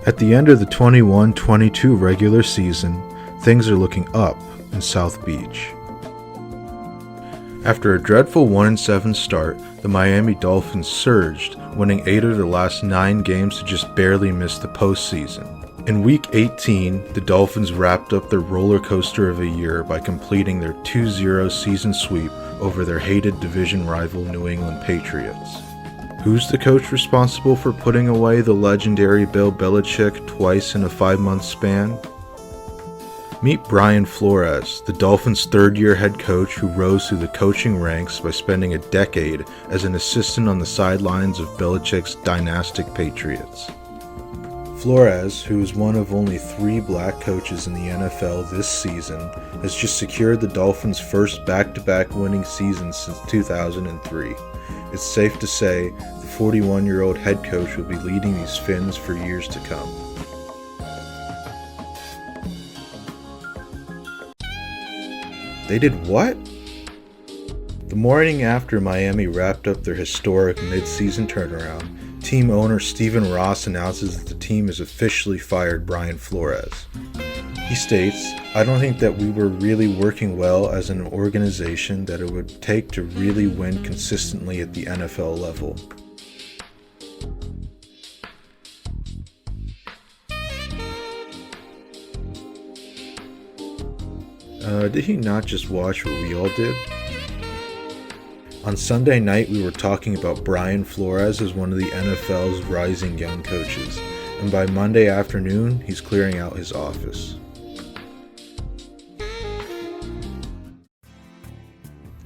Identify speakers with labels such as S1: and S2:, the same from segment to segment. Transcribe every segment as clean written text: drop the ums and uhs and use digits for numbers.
S1: At the end of the 21-22 regular season, things are looking up in South Beach. After a dreadful 1-7 start, the Miami Dolphins surged, winning 8 of their last 9 games to just barely miss the postseason. In Week 18, the Dolphins wrapped up their roller coaster of a year by completing their 2-0 season sweep over their hated division rival New England Patriots. Who's the coach responsible for putting away the legendary Bill Belichick twice in a 5-month span? Meet Brian Flores, the Dolphins' third-year head coach who rose through the coaching ranks by spending a decade as an assistant on the sidelines of Belichick's dynastic Patriots. Flores, who is one of only 3 black coaches in the NFL this season, has just secured the Dolphins' first back-to-back winning season since 2003. It's safe to say the 41-year-old head coach will be leading these Finns for years to come. They did what? The morning after Miami wrapped up their historic mid-season turnaround, team owner Stephen Ross announces that the team has officially fired Brian Flores. He states, "I don't think that we were really working well as an organization that it would take to really win consistently at the NFL level." Did he not just watch what we all did? On Sunday night, we were talking about Brian Flores as one of the NFL's rising young coaches, and by Monday afternoon, he's clearing out his office.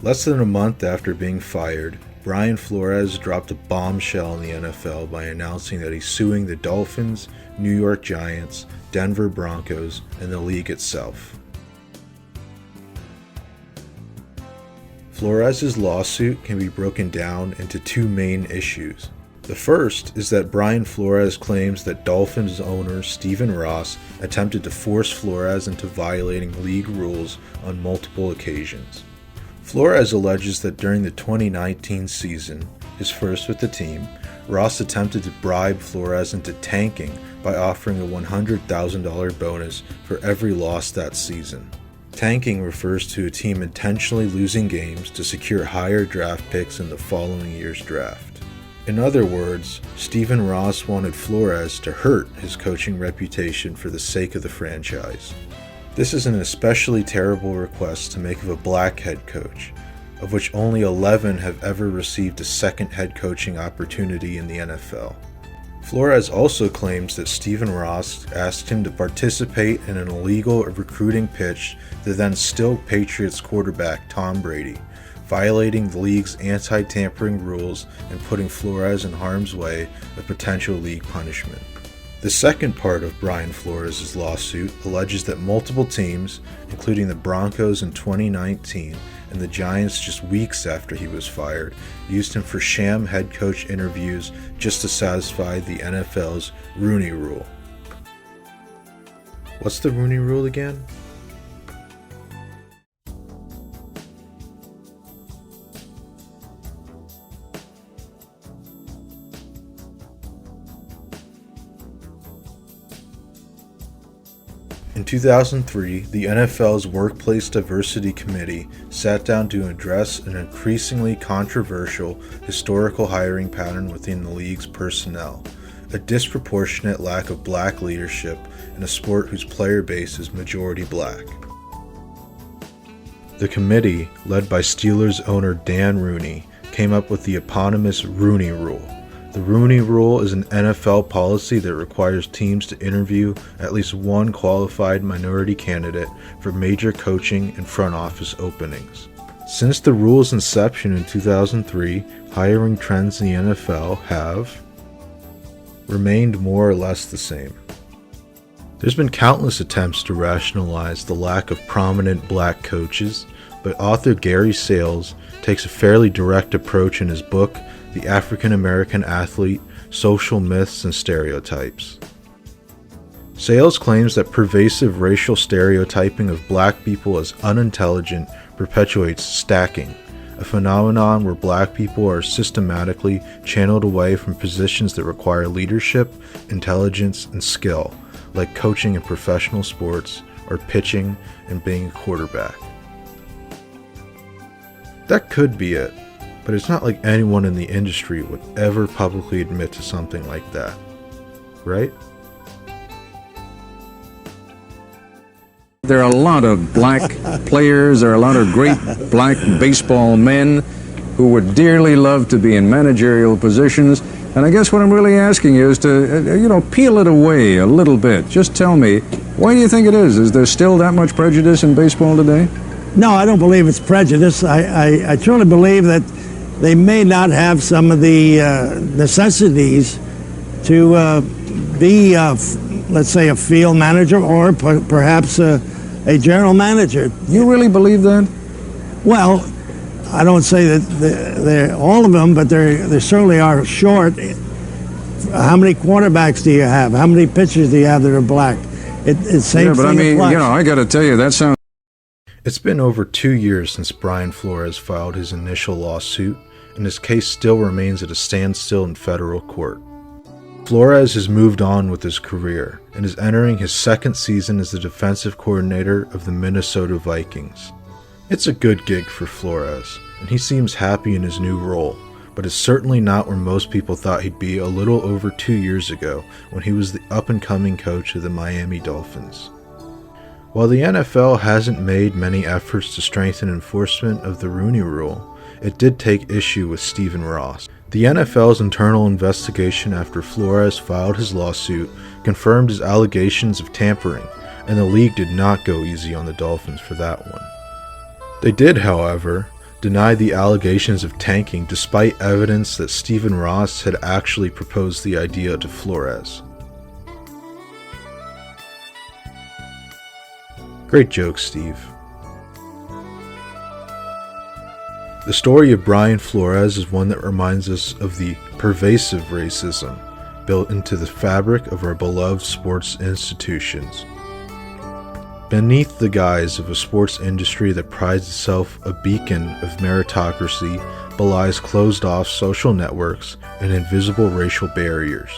S1: Less than a month after being fired, Brian Flores dropped a bombshell in the NFL by announcing that he's suing the Dolphins, New York Giants, Denver Broncos, and the league itself. Flores' lawsuit can be broken down into 2 main issues. The first is that Brian Flores claims that Dolphins owner Stephen Ross attempted to force Flores into violating league rules on multiple occasions. Flores alleges that during the 2019 season, his first with the team, Ross attempted to bribe Flores into tanking by offering a $100,000 bonus for every loss that season. Tanking refers to a team intentionally losing games to secure higher draft picks in the following year's draft. In other words, Stephen Ross wanted Flores to hurt his coaching reputation for the sake of the franchise. This is an especially terrible request to make of a black head coach, of which only 11 have ever received a second head coaching opportunity in the NFL. Flores also claims that Stephen Ross asked him to participate in an illegal recruiting pitch to then still Patriots quarterback Tom Brady, violating the league's anti-tampering rules and putting Flores in harm's way of potential league punishment. The second part of Brian Flores' lawsuit alleges that multiple teams, including the Broncos in 2019 and the Giants just weeks after he was fired, used him for sham head coach interviews just to satisfy the NFL's Rooney Rule. What's the Rooney Rule again? In 2003, the NFL's Workplace Diversity Committee sat down to address an increasingly controversial historical hiring pattern within the league's personnel, a disproportionate lack of black leadership in a sport whose player base is majority black. The committee, led by Steelers owner Dan Rooney, came up with the eponymous Rooney Rule. The Rooney Rule is an NFL policy that requires teams to interview at least one qualified minority candidate for major coaching and front office openings. Since the rule's inception in 2003, hiring trends in the NFL have remained more or less the same. There's been countless attempts to rationalize the lack of prominent black coaches, but author Gary Sales takes a fairly direct approach in his book, The African American Athlete, Social Myths and Stereotypes. Sales claims that pervasive racial stereotyping of black people as unintelligent perpetuates stacking, a phenomenon where black people are systematically channeled away from positions that require leadership, intelligence, and skill, like coaching in professional sports or pitching and being a quarterback. That could be it, but it's not like anyone in the industry would ever publicly admit to something like that, right?
S2: There are a lot of black players, there are a lot of great black baseball men who would dearly love to be in managerial positions. And I guess what I'm really asking you is to, peel it away a little bit. Just tell me, why do you think it is? Is there still that much prejudice in baseball today?
S3: No, I don't believe it's prejudice. I truly believe that they may not have some of the necessities to be, let's say, a field manager or perhaps a general manager.
S2: You really believe that?
S3: Well, I don't say that they're all of them, but they certainly are short. How many quarterbacks do you have? How many pitchers do you have that are black? It's same
S2: yeah, but I mean, I got to tell you, that sounds...
S1: It's been over 2 years since Brian Flores filed his initial lawsuit, and his case still remains at a standstill in federal court. Flores has moved on with his career and is entering his second season as the defensive coordinator of the Minnesota Vikings. It's a good gig for Flores, and he seems happy in his new role, but it's certainly not where most people thought he'd be a little over 2 years ago when he was the up-and-coming coach of the Miami Dolphins. While the NFL hasn't made many efforts to strengthen enforcement of the Rooney Rule, it did take issue with Stephen Ross. The NFL's internal investigation after Flores filed his lawsuit confirmed his allegations of tampering, and the league did not go easy on the Dolphins for that one. They did, however, deny the allegations of tanking despite evidence that Stephen Ross had actually proposed the idea to Flores. Great joke, Steve. The story of Brian Flores is one that reminds us of the pervasive racism built into the fabric of our beloved sports institutions. Beneath the guise of a sports industry that prides itself a beacon of meritocracy belies closed-off social networks and invisible racial barriers.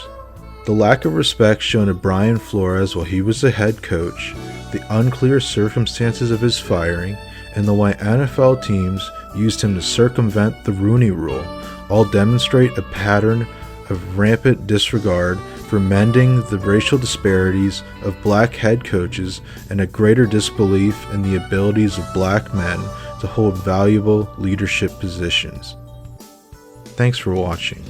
S1: The lack of respect shown to Brian Flores while he was the head coach, the unclear circumstances of his firing, and the way NFL teams used him to circumvent the Rooney Rule all demonstrate a pattern of rampant disregard for mending the racial disparities of black head coaches and a greater disbelief in the abilities of black men to hold valuable leadership positions. Thanks for watching.